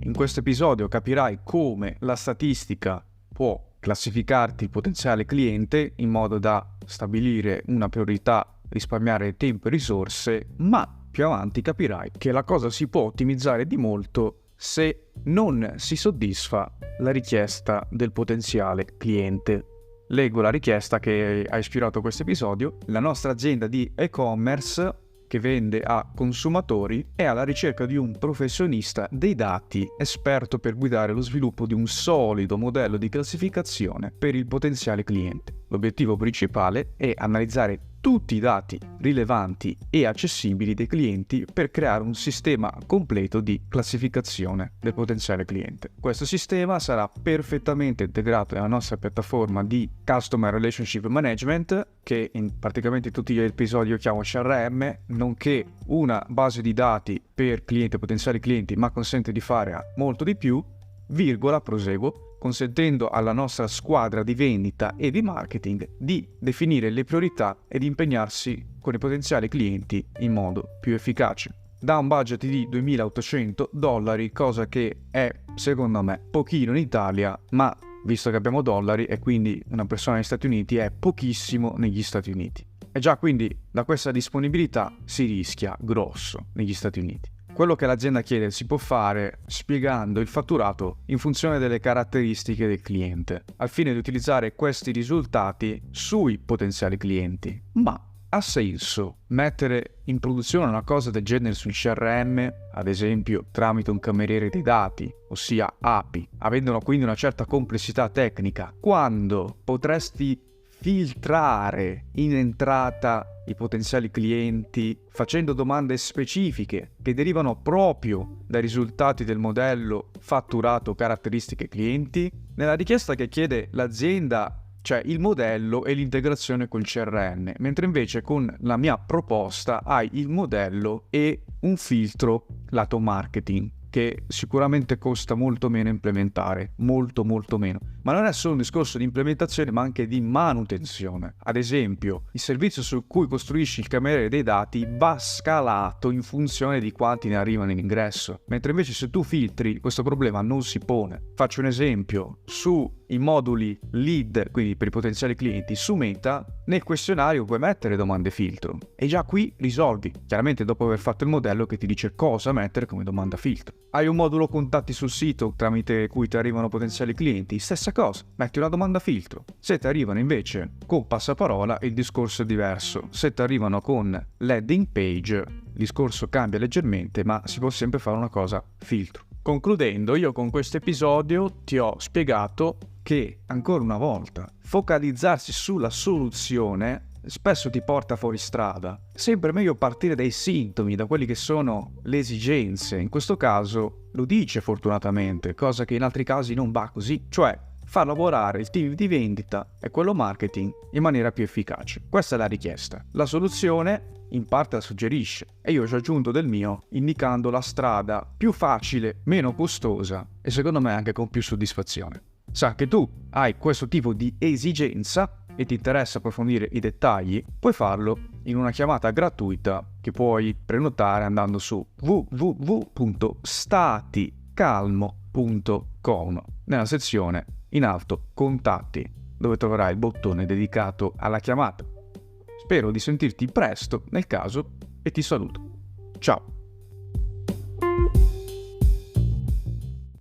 in questo episodio capirai come la statistica può classificarti il potenziale cliente in modo da stabilire una priorità, risparmiare tempo e risorse, ma più avanti capirai che la cosa si può ottimizzare di molto se non si soddisfa la richiesta del potenziale cliente. Leggo la richiesta che ha ispirato questo episodio. La nostra azienda di e-commerce che vende a consumatori è alla ricerca di un professionista dei dati esperto per guidare lo sviluppo di un solido modello di classificazione per il potenziale cliente. L'obiettivo principale è analizzare tutti i dati rilevanti e accessibili dei clienti per creare un sistema completo di classificazione del potenziale cliente. Questo sistema sarà perfettamente integrato nella nostra piattaforma di Customer Relationship Management, che in praticamente tutti gli episodi io chiamo CRM, nonché una base di dati per clienti e potenziali clienti, ma consente di fare molto di più, proseguo, consentendo alla nostra squadra di vendita e di marketing di definire le priorità e di impegnarsi con i potenziali clienti in modo più efficace. Da un budget di $2.800, cosa che è, secondo me, pochino in Italia, ma visto che abbiamo dollari e quindi una persona negli Stati Uniti è pochissimo negli Stati Uniti. E già quindi da questa disponibilità si rischia grosso negli Stati Uniti. Quello che l'azienda chiede si può fare spiegando il fatturato in funzione delle caratteristiche del cliente, al fine di utilizzare questi risultati sui potenziali clienti. Ma ha senso mettere in produzione una cosa del genere sul CRM, ad esempio tramite un cameriere dei dati, ossia API, avendo quindi una certa complessità tecnica, quando potresti filtrare in entrata i potenziali clienti facendo domande specifiche che derivano proprio dai risultati del modello fatturato caratteristiche clienti? Nella richiesta che chiede l'azienda c'è il modello e l'integrazione col CRM, mentre invece con la mia proposta hai il modello e un filtro lato marketing, che sicuramente costa molto meno implementare, molto meno. Ma non è solo un discorso di implementazione, ma anche di manutenzione. Ad esempio, il servizio su cui costruisci il cameriere dei dati va scalato in funzione di quanti ne arrivano in ingresso, mentre invece se tu filtri questo problema non si pone. Faccio un esempio: sui moduli lead, quindi per i potenziali clienti, su Meta, nel questionario puoi mettere domande filtro e già qui risolvi, chiaramente dopo aver fatto il modello che ti dice cosa mettere come domanda filtro. Hai un modulo contatti sul sito tramite cui ti arrivano potenziali clienti, stessa cosa, metti una domanda filtro. Se ti arrivano invece con passaparola il discorso è diverso, se ti arrivano con landing page il discorso cambia leggermente, ma si può sempre fare una cosa filtro. Concludendo, io con questo episodio ti ho spiegato che, ancora una volta, focalizzarsi sulla soluzione spesso ti porta fuori strada. Sempre meglio partire dai sintomi, da quelli che sono le esigenze. In questo caso lo dice fortunatamente, cosa che in altri casi non va così, cioè far lavorare il team di vendita e quello marketing in maniera più efficace. Questa è la richiesta. La soluzione in parte la suggerisce e io ci ho aggiunto del mio, indicando la strada più facile, meno costosa e secondo me anche con più soddisfazione. Sa che tu hai questo tipo di esigenza e ti interessa approfondire i dettagli, puoi farlo in una chiamata gratuita che puoi prenotare andando su www.staticalmo.com nella sezione in alto contatti, dove troverai il bottone dedicato alla chiamata. Spero di sentirti presto nel caso e ti saluto. Ciao!